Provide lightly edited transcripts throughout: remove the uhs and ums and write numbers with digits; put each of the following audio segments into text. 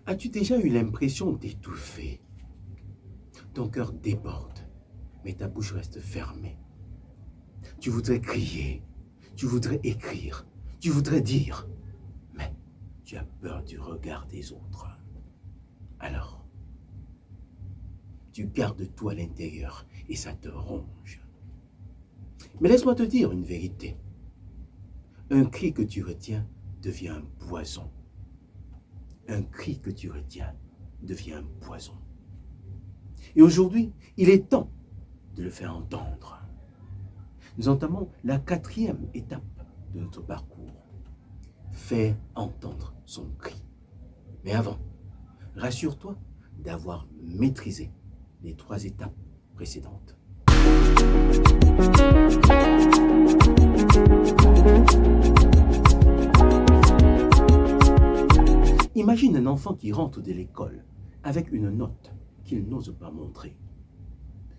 As-tu déjà eu l'impression d'étouffer? Ton cœur déborde, mais ta bouche reste fermée. Tu voudrais crier, tu voudrais écrire, tu voudrais dire, mais tu as peur du regard des autres. Alors, tu gardes tout à l'intérieur et ça te ronge. Mais laisse-moi te dire une vérité. Un cri que tu retiens devient un poison. Un cri que tu retiens devient un poison. Et aujourd'hui, il est temps de le faire entendre. Nous entamons la 4e étape de notre parcours. Faire entendre son cri. Mais avant, rassure-toi d'avoir maîtrisé les 3 étapes précédentes. Imagine un enfant qui rentre de l'école avec une note qu'il n'ose pas montrer.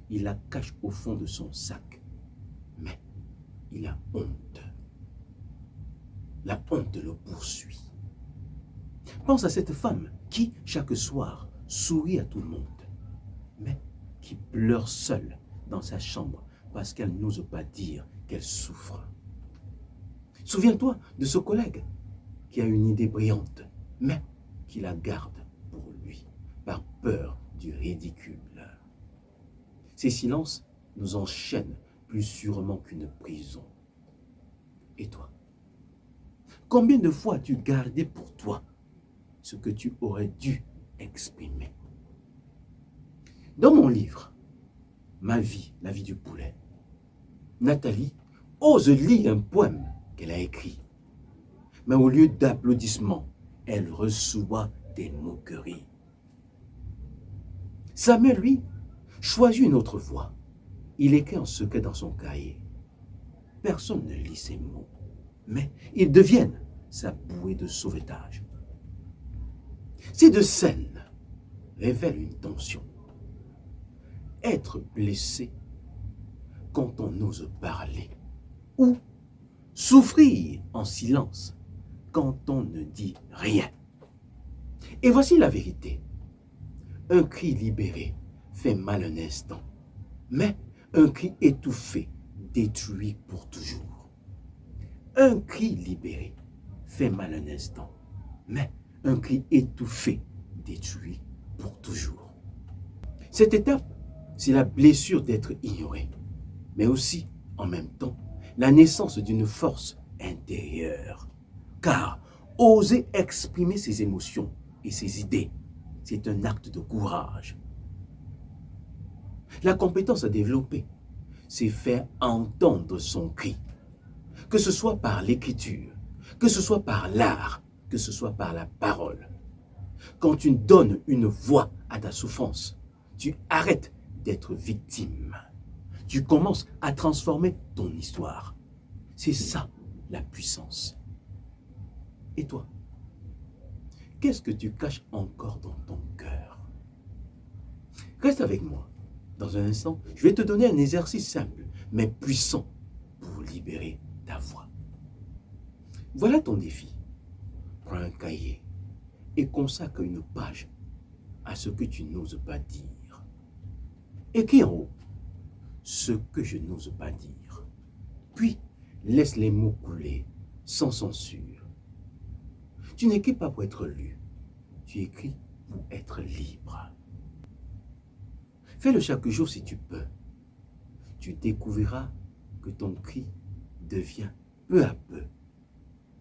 Il la cache au fond de son sac, mais il a honte. La honte le poursuit. Pense à cette femme qui, chaque soir, sourit à tout le monde, mais qui pleure seule dans sa chambre parce qu'elle n'ose pas dire qu'elle souffre. Souviens-toi de ce collègue qui a une idée brillante, mais qui la garde pour lui, par peur du ridicule. Ces silences nous enchaînent plus sûrement qu'une prison. Et toi? Combien de fois as-tu gardé pour toi ce que tu aurais dû exprimer? Dans mon livre, Ma vie, la vie du poulet, Nathalie ose lire un poème qu'elle a écrit. Mais au lieu d'applaudissements, elle reçoit des moqueries. Samuel, lui, choisit une autre voie. Il écrit en secret dans son cahier. Personne ne lit ses mots, mais ils deviennent sa bouée de sauvetage. Ces 2 scènes révèlent une tension. Être blessé quand on ose parler, ou souffrir en silence quand on ne dit rien. Et voici la vérité. Un cri libéré fait mal un instant, mais un cri étouffé détruit pour toujours. Un cri libéré fait mal un instant, mais un cri étouffé détruit pour toujours. Cette étape, c'est la blessure d'être ignoré, mais aussi, en même temps, la naissance d'une force intérieure. Car oser exprimer ses émotions et ses idées, c'est un acte de courage. La compétence à développer, c'est faire entendre son cri, que ce soit par l'écriture, que ce soit par l'art, que ce soit par la parole. Quand tu donnes une voix à ta souffrance, tu arrêtes d'être victime. Tu commences à transformer ton histoire. C'est ça, la puissance. Et toi, qu'est-ce que tu caches encore dans ton cœur? Reste avec moi. Dans un instant, je vais te donner un exercice simple, mais puissant, pour libérer ta voix. Voilà ton défi. Prends un cahier et consacre une page à ce que tu n'oses pas dire. Écris en haut ce que je n'ose pas dire. Puis, laisse les mots couler, sans censure. Tu n'écris pas pour être lu, tu écris pour être libre. Fais-le chaque jour si tu peux. Tu découvriras que ton cri devient peu à peu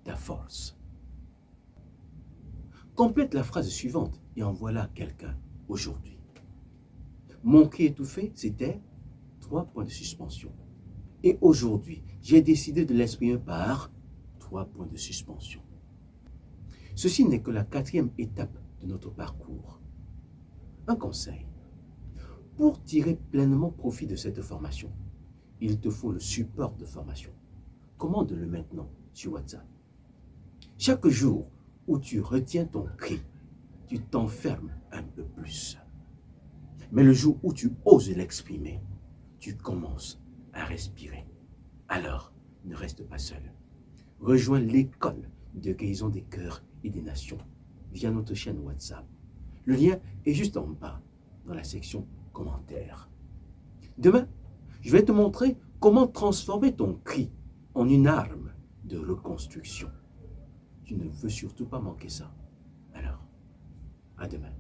ta force. Complète la phrase suivante et envoie-la à quelqu'un aujourd'hui. Mon cri étouffé, c'était 3 points de suspension. Et aujourd'hui, j'ai décidé de l'exprimer par 3 points de suspension. Ceci n'est que la 4e étape de notre parcours. Un conseil. Pour tirer pleinement profit de cette formation, il te faut le support de formation. Commande-le maintenant sur WhatsApp. Chaque jour où tu retiens ton cri, tu t'enfermes un peu plus. Mais le jour où tu oses l'exprimer, tu commences à respirer. Alors, ne reste pas seul. Rejoins l'école de guérison des cœurs et des nations. via notre chaîne WhatsApp. Le lien est juste en bas, dans la section commentaires. Demain, je vais te montrer comment transformer ton cri en une arme de reconstruction. Tu ne veux surtout pas manquer ça. Alors, à demain.